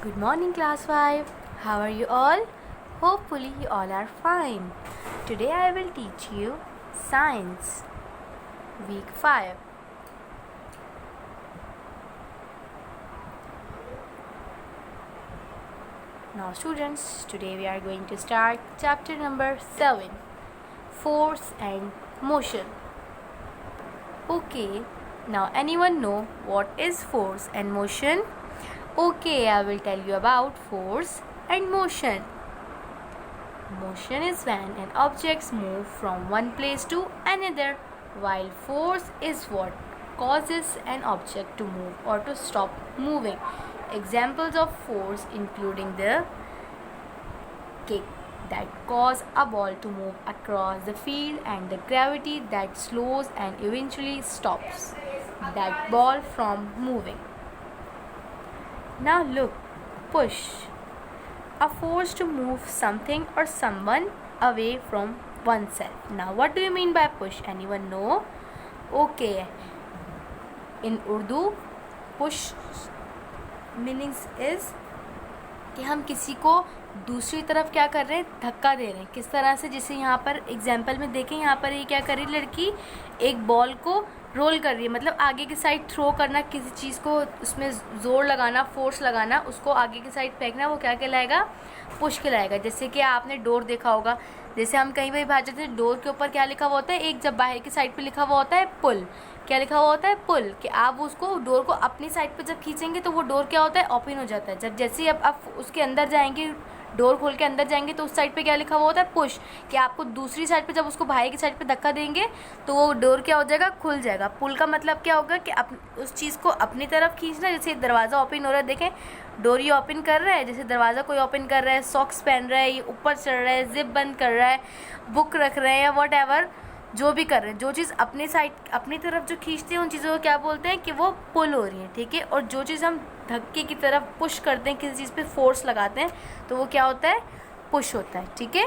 Good morning, class 5. How are you all? Hopefully, you all are fine. Today, I will teach you Science, Week 5. Now, students, today we are going to start chapter number 7, Force and Motion. Okay, now anyone know what is force and motion? Okay, I will tell you about force and motion. Motion is when an object moves from one place to another, while force is what causes an object to move or to stop moving. Examples of force including the kick that cause a ball to move across the field and the gravity that slows and eventually stops that ball from moving. Now look, push. A force to move something or someone away from oneself. Now what do you mean by push? Anyone know? Okay. In Urdu, push meanings is कि हम किसी को दूसरी तरफ क्या कर रहे हैं, धक्का दे रहे हैं. किस तरह से, जैसे यहाँ पर एग्जाम्पल में देखें, यहाँ पर ये क्या कर रही लड़की, एक बॉल को रोल कर रही है, मतलब आगे की साइड थ्रो करना, किसी चीज़ को उसमें ज़ोर लगाना, फोर्स लगाना, उसको आगे की साइड फेंकना, वो क्या कहलाएगा, पुश कहलाएगा. जैसे कि आपने डोर देखा होगा, जैसे हम कहीं भी बाहर जाते हैं, डोर के ऊपर क्या लिखा हुआ होता है, एक जब बाहर की साइड पे लिखा हुआ होता है पुल. क्या लिखा हुआ होता है, पुल. कि आप उसको डोर को अपनी साइड पे जब खींचेंगे तो वो डोर क्या होता है, ओपन हो जाता है. जब जैसे ही अब आप उसके अंदर जाएंगे, डोर खोल के अंदर जाएंगे, तो उस साइड पे क्या लिखा हुआ होता है, पुश. कि आपको दूसरी साइड पे जब उसको बाहर की साइड पे धक्का देंगे तो वो डोर क्या हो जाएगा, खुल जाएगा. पुल का मतलब क्या होगा कि उस चीज़ को अपनी तरफ खींचना. जैसे दरवाज़ा ओपन हो रहा है, देखें डोर ये ओपन कर रहा है, जैसे दरवाज़ा कोई ओपन कर रहा है, सॉक्स पहन रहा है, ये ऊपर चढ़ रहा है, जिप बंद कर रहा है, बुक रख रहे हैं या वॉट एवर जो भी कर रहे हैं, जो चीज़ अपनी साइड अपनी तरफ जो खींचते हैं उन चीज़ों को क्या बोलते हैं कि वो पुल हो रही है. ठीक है. और जो चीज़ हम धक्के की तरफ पुश करते हैं, किसी चीज़ पे फोर्स लगाते हैं, तो वो क्या होता है, पुश होता है. ठीक है.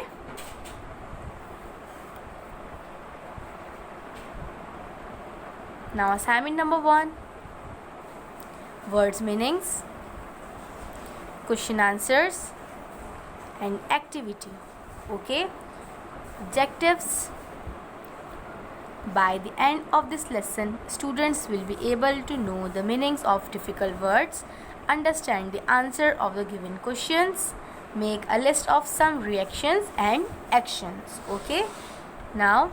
Now assignment number 1, words meanings, question answers and activity. Okay. Objectives. By the end of this lesson, students will be able to know the meanings of difficult words, understand the answer of the given questions, make a list of some reactions and actions. Okay. Now,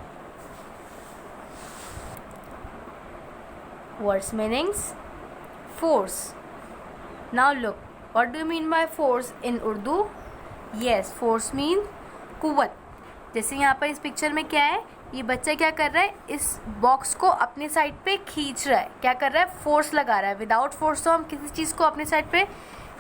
words meanings. Force. Now look, what do you mean by force in Urdu? Yes, force means कुव्वत. जैसे यहाँ पर इस picture में क्या है, ये बच्चा क्या कर रहा है, इस बॉक्स को अपनी साइड पे खींच रहा है. क्या कर रहा है, फोर्स लगा रहा है. विदाउट फोर्स तो हम किसी चीज़ को अपनी साइड पे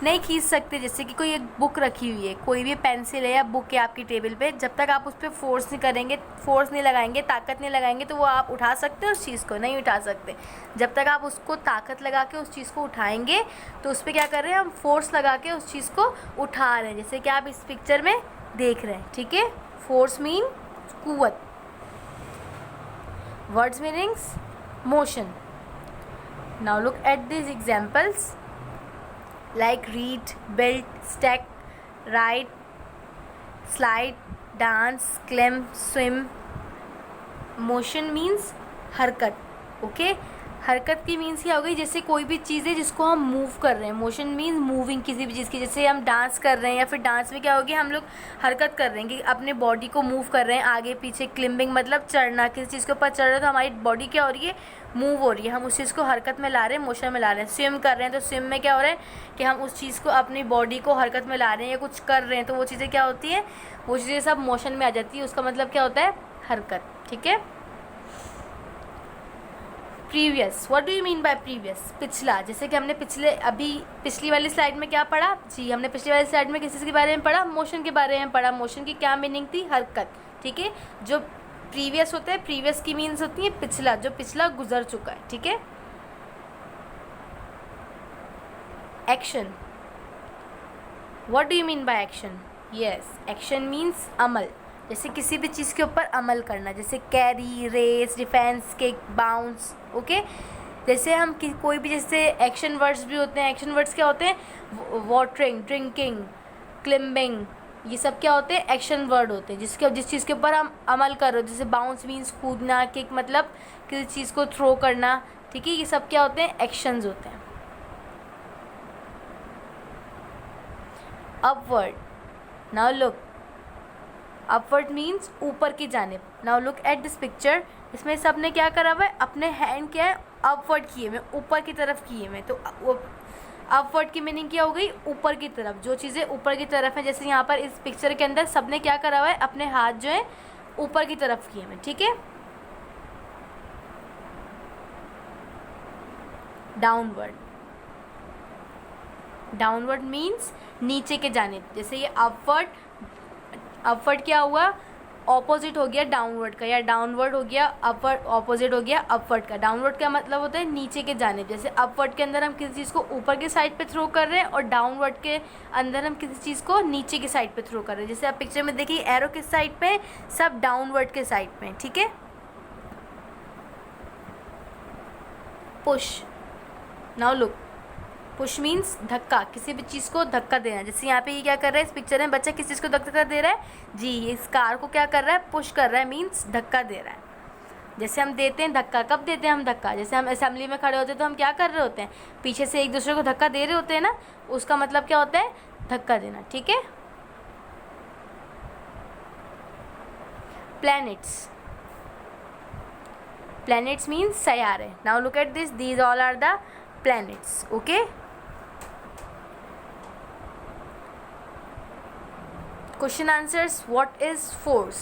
नहीं खींच सकते. जैसे कि कोई एक बुक रखी हुई है, कोई भी पेंसिल है या बुक है आपकी टेबल पे, जब तक आप उस पर फोर्स नहीं करेंगे, फोर्स नहीं लगाएंगे, ताकत नहीं लगाएंगे, तो वो आप उठा सकते हो उस चीज़ को, नहीं उठा सकते. जब तक आप उसको ताकत लगा के उस चीज़ को उठाएंगे, तो उस पर क्या कर रहे हैं, हम फोर्स लगा के उस चीज़ को उठा रहे हैं, जैसे कि आप इस पिक्चर में देख रहे हैं. ठीक है. फोर्स मीन कुव्वत. Words meanings, motion. Now look at these examples like read, build, stack, write, slide, dance, climb, swim. Motion means हरकत. Okay. हरकत की मीन्स क्या हो गई, जैसे कोई भी चीज़ है जिसको हम मूव कर रहे हैं. मोशन मीन्स मूविंग किसी भी चीज़ की. जैसे हम डांस कर रहे हैं, या फिर डांस में क्या होगी, हम लोग हरकत कर रहे हैं कि अपने बॉडी को मूव कर रहे हैं आगे पीछे. क्लिम्बिंग मतलब चढ़ना, किसी चीज़ के ऊपर चढ़ रहे हैं तो हमारी बॉडी क्या हो रही है, मूव हो रही है. हम उस चीज़ को हरकत में ला रहे हैं, मोशन में ला रहे हैं. स्विम कर रहे हैं तो स्विम में क्या हो रहा है कि हम उस चीज़ को, अपनी बॉडी को हरकत में ला रहे हैं या कुछ कर रहे हैं, तो वो चीज़ें क्या होती हैं, वो चीज़ें सब मोशन में आ जाती है. उसका मतलब क्या होता है, हरकत. ठीक है. Previous. What do you mean bye previous? पिछला. जैसे कि हमने पिछली वाली स्लाइड में क्या पढ़ा जी, हमने पिछली वाली स्लाइड में किस चीज़ के बारे में पढ़ा, मोशन के बारे में पढ़ा. मोशन की क्या मीनिंग थी, हरकत. ठीक है. जो प्रीवियस होता है, प्रीवियस की मीन्स होती है पिछला, जो पिछला गुजर चुका है. ठीक है. Action. What do you mean by action? Yes, action means अमल. जैसे किसी भी चीज़ के ऊपर अमल करना, जैसे carry, race, defence, kick, bounce. Okay. जैसे हम कोई भी, जैसे एक्शन वर्ड्स भी होते हैं, एक्शन वर्ड्स क्या होते हैं, वाटरिंग, ड्रिंकिंग, क्लिम्बिंग, ये सब क्या होते हैं, एक्शन वर्ड होते हैं, जिस चीज़ के ऊपर हम अमल कर रहे हो, जैसे बाउंस मीन्स कूदना, किक मतलब किसी चीज़ को थ्रो करना, ठीक है, ये सब क्या होते हैं, एक्शंस होते हैं। Upward, now look, upward means ऊपर की जानिब। Now look at this picture, इसमें सब ने क्या करा हुआ है, अपने हैंड क्या है, अपवर्ड किए हुए, ऊपर की तरफ किए हुए, तो अपवर्ड की मीनिंग क्या हो गई, ऊपर की तरफ, जो चीज़ें ऊपर की तरफ है। जैसे यहाँ पर इस पिक्चर के अंदर सबने क्या करा हुआ है, अपने हाथ जो है ऊपर की तरफ किए हुए, ठीक है। डाउनवर्ड, डाउनवर्ड मीन्स नीचे के जानिब। जैसे ये अपवर्ड, अपवर्ड क्या हुआ, ऑपोजिट हो गया डाउनवर्ड का, या डाउनवर्ड हो गया अपवर्ड, ऑपोजिट हो गया अपवर्ड का। डाउनवर्ड का मतलब होता है नीचे के जानिब। जैसे अपवर्ड के अंदर हम किसी चीज़ को ऊपर के साइड पे थ्रो कर रहे हैं, और डाउनवर्ड के अंदर हम किसी चीज़ को नीचे की साइड पे थ्रो कर रहे हैं। जैसे आप पिक्चर में देखिए, एरो किस साइड पे, सब डाउनवर्ड के साइड पे, ठीक है। Push, now look, push means धक्का, किसी भी चीज़ को धक्का देना। जैसे यहाँ पे ये क्या कर रहा है, इस पिक्चर में बच्चा किस चीज़ को धक्का दे रहा है, जी इस कार को क्या कर रहा है, पुश कर रहा है, मीन्स धक्का दे रहा है। जैसे हम देते हैं धक्का, कब देते हैं हम धक्का, जैसे हम असेंबली में खड़े होते हैं तो हम क्या कर रहे होते हैं, पीछे से एक दूसरे को धक्का दे रहे होते हैं ना, उसका मतलब क्या होता है, धक्का देना, ठीक है। प्लैनेट्स, प्लैनेट्स मीन्स सैयारे। Now look at this, these all are the planets, okay. Question answers, what is force?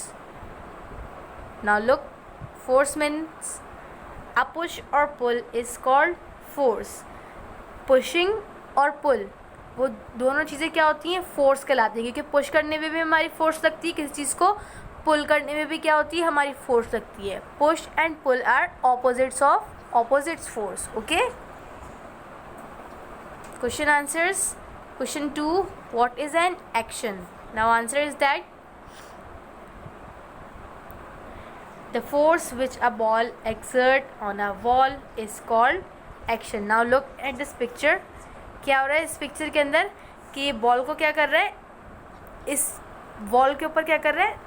Now look, force means a push or pull is called force. Pushing और pull, वो दोनों चीज़ें क्या होती हैं, force कहलाती हैं, क्योंकि पुश करने में भी हमारी फोर्स लगती है, किसी चीज़ को पुल करने में भी क्या होती है, हमारी फोर्स लगती है। Push and pull are opposites force, okay. Question answers. Question 2, what is an action? Now answer is that the force which a ball exerts on a wall is called action. Now look at this picture. क्या हो रहा है इस picture के अंदर, कि ball को क्या कर रहा है, इस बॉल के ऊपर क्या कर रहा है,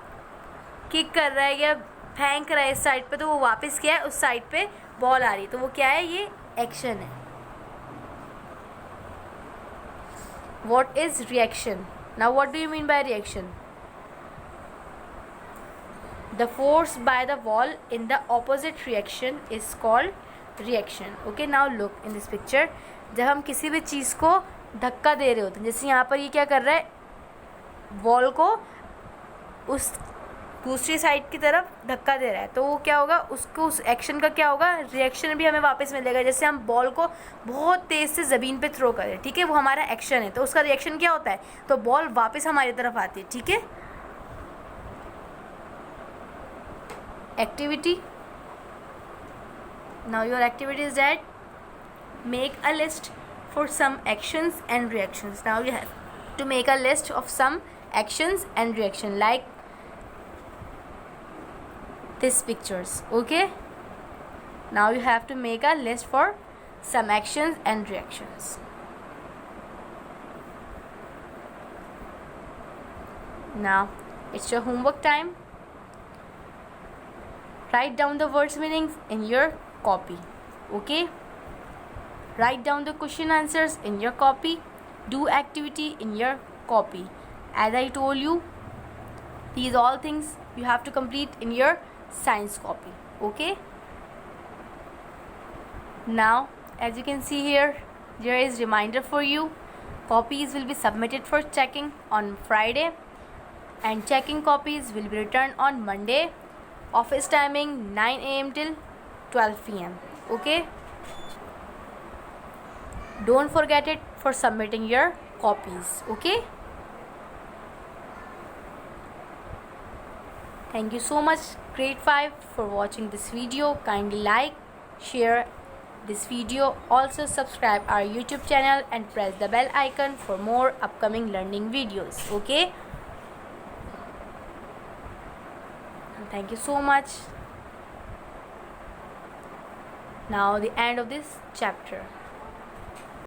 किक कर रहा है या फेंक रहा है इस साइड पे, तो वो वापस क्या है, उस साइड पे बॉल आ रही है, तो वो क्या है, ये एक्शन है। What is reaction? Now what do you mean by reaction? The force by the wall in the opposite reaction is called reaction. Okay, now look in this picture. जब हम किसी भी चीज़ को धक्का दे रहे होते हैं, जैसे यहाँ पर ये क्या कर रहा है, वॉल को उस दूसरी साइड की तरफ धक्का दे रहा है, तो वो क्या होगा, उसको उस एक्शन का क्या होगा, रिएक्शन भी हमें वापस मिलेगा। जैसे हम बॉल को बहुत तेज़ से ज़मीन पे थ्रो करें, ठीक है, वो हमारा एक्शन है, तो उसका रिएक्शन क्या होता है, तो बॉल वापस हमारी तरफ आती है, ठीक है। Activity, now your activity is that make a list for some actions and reactions. Now you have to make a list of some actions and reaction like these pictures. Okay, now you have to make a list for some actions and reactions. Now it's your homework time. Write down the words meanings in your copy. Okay, write down the question answers in your copy. Do activity in your copy. As I told you, these all things you have to complete in your science copy. Okay, now as you can see here, there is reminder for you. Copies will be submitted for checking on Friday and checking copies will be returned on Monday. Office timing 9 a.m. till 12 p.m. Okay, don't forget it for submitting your copies. Okay, thank you so much grade 5 for watching this video. Kindly like, share this video, also subscribe our YouTube channel and press the bell icon for more upcoming learning videos. Okay, and thank you so much. Now the end of this chapter.